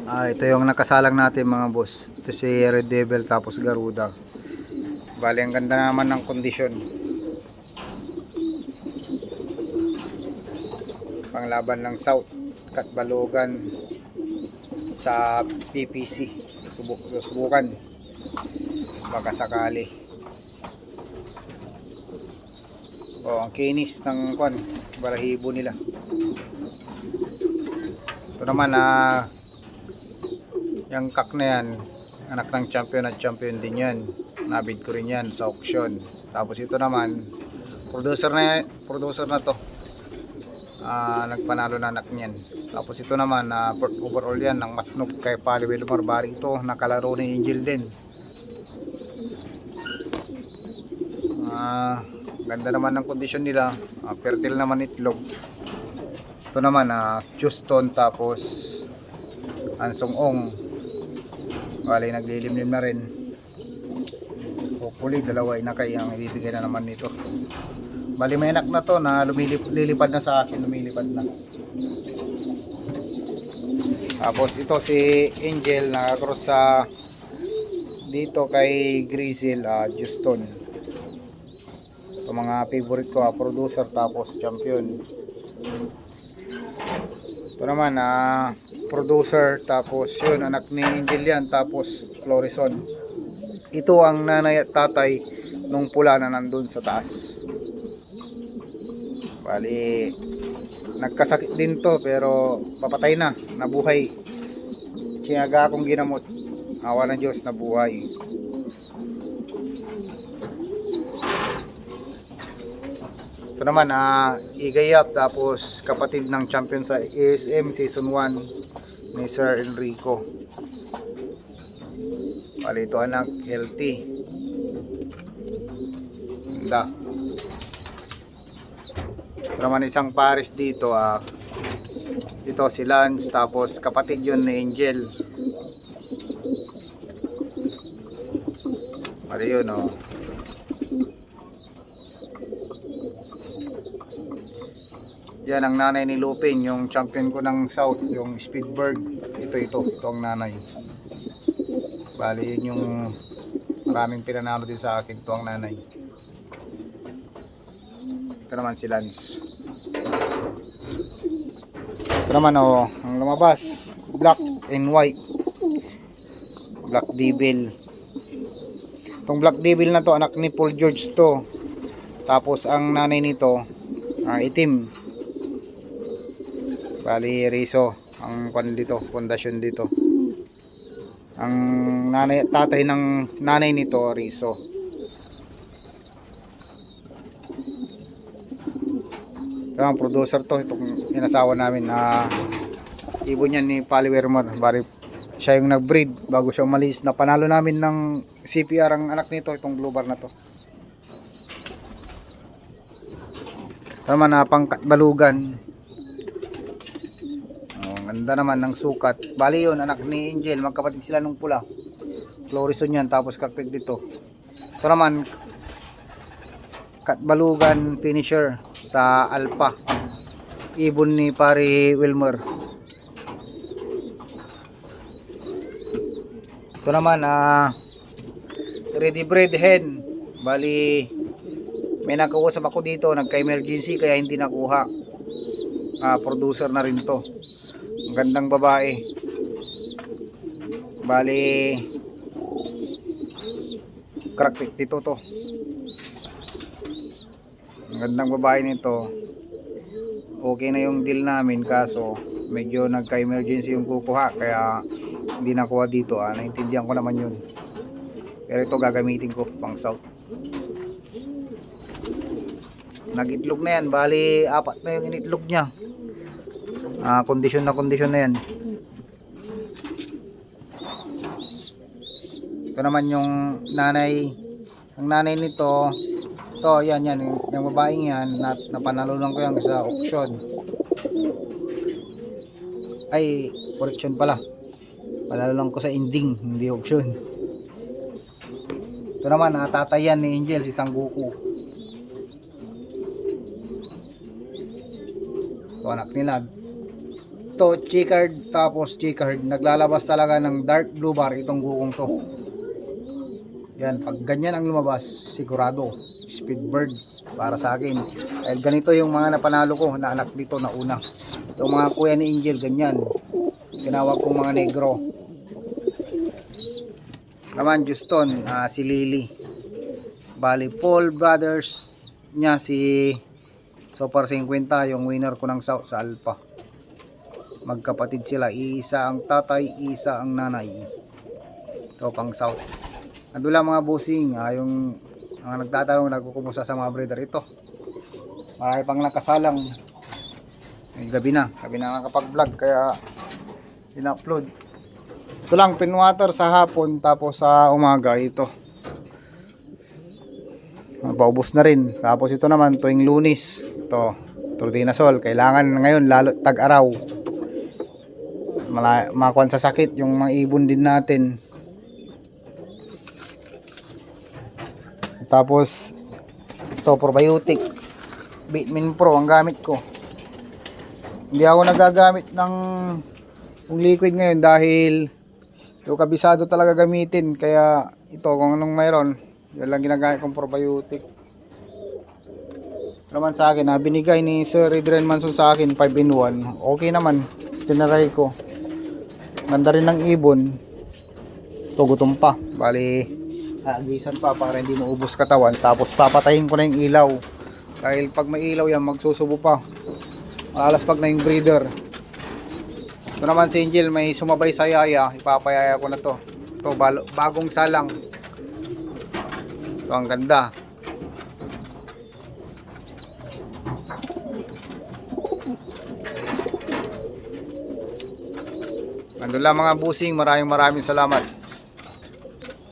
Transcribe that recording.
Ito yung nakasalang natin mga boss. Ito si Red Devil tapos Garuda. Bali ang ganda naman ng kondisyon. Panglaban ng South Katbalogan sa PPC. Subukan. Baka sakali. Ang kinis ng balahibo nila. Ito naman yung kak na yan, anak ng champion at champion din yan. Nabid ko rin yan sa auction. Tapos ito naman, producer na to. Nagpanalo na anak niyan. Tapos ito naman, overall yan ng matnog kay Pali Wilmar. Bari ito, nakalaro ni Angel din. Ganda naman ng kondisyon nila. Fertile naman itlog. Ito naman, Houston tapos Ansong Ong. Bali naglilimlim na rin. Hopefully dalawa inakay ang ibibigay na naman nito. Bali may anak na to na lilipad na sa akin, lumilipad na. Tapos ito si Angel nakakross sa dito kay Grizzle, Houston. Ito mga favorite ko, producer tapos champion. Ito naman producer tapos yun anak ni Angel yan tapos Florison. Ito ang nanay at tatay nung pula na nandun sa taas. Bali nagkasakit din to pero papatay na, nabuhay. Tinaga akong ginamot, awa ng Diyos, nabuhay. Ito naman Igayap tapos kapatid ng champion sa ASM season 1 ni Sir Enrico. Bali ito anak healthy. Ganda. Ito naman isang pares dito ito si Lance tapos kapatid yun ni Angel. Bali yun yan ang nanay ni Lupin, yung champion ko ng South, yung Speedbird. Ito ang nanay. Bali yun yung maraming pinanalo din sa akin. Ito ang nanay. Ito naman si Lance. Ito naman ang lumabas, black and white, Black Devil. Itong Black Devil na to anak ni Paul George to. Tapos ang nanay nito itim. Bali Riso ang pundasyon dito. Ang tatay ng nanay nito Riso. Ito ang producer to, itong inasawa namin ibon yan ni Pali Wilmar. Bali siya yung nag-breed bago siya umalis. Napanalo namin ng CPR ang anak nito, itong blue bar na to. Ito naman pangkatbalugan. Ganda naman ng sukat. Bali yun anak ni Angel, magkapatid sila nung pula. Florison yan tapos kapit dito. Ito naman Katbalugan finisher sa Alpha, ibon ni Pari Wilmer. Ito naman ready bred hen. Bali may nakausap ako dito, nagka-emergency kaya hindi nakuha. Producer na rin to. Ang gandang babae. Bali crack dito to. Ang gandang babae nito. Okay na yung deal namin kaso medyo nagka-emergency yung kukuha kaya hindi nakuha dito. Naintindihan ko naman yun. Pero ito gagamitin ko pang South. Nag-itlog na yan. Bali 4 na yung initlog niya. Kondisyon na yan. Ito naman yung nanay. Ang nanay nito, to yan yung babaeng yan, napanalunan ko yan sa auction. Ay, correction pala. Panalunan ko sa ending, hindi auction. Ito naman, tatay yan ni Angel, si Sangguku. Ito anak nila. Ito, checkered, tapos checkered. Naglalabas talaga ng dark blue bar itong gugong to. Yan, pag ganyan ang lumabas, sigurado, Speedbird para sa akin. Dahil ganito yung mga napanalo ko na anak dito na una. Itong mga kuya ni Angel, ganyan. Tinawag kong mga negro. Naman, Juston, si Lily. Bali, Paul Brothers niya si Super 50, yung winner ko ng South sa Alpha. Magkapatid sila, isa ang tatay, isa ang nanay. Ito pang South. Andula mga bossing, yung mga nagtatanong, nagkukumusta sa mga breeder ito. Marami pang nakasalang. Gabi na nakapag-vlog kaya in-upload. Ito lang, pinwater sa hapon, tapos sa umaga ito. Paubos na rin. Tapos ito naman, tuwing Lunes, ito, Turdinasol. Kailangan ngayon, lalo tag-araw. Makuha sa sakit yung mga ibon din natin. Tapos ito, probiotic Vitamin Pro ang gamit ko. Hindi ako nagagamit ng liquid ngayon dahil yung kabisado talaga gamitin. Kaya ito, kung anong mayroon, yun lang ginagamit kong probiotic. Naman sa akin, binigay ni Sir Adrian Manson sa akin 5-in-1. Okay naman, tinaray ko. Ganda rin ng ibon. Ito, gutom pa. Bali, agisan pa para hindi maubos katawan. Tapos papatayin ko na yung ilaw. Dahil pag may ilaw yan, magsusubo pa. Malalasπag na yung breeder. Ito naman si Angel, may sumabay sa yaya. Ipapayaya ko na to. Ito, bagong salang. Ito, ang ganda. Andun lang mga busing, maraming salamat.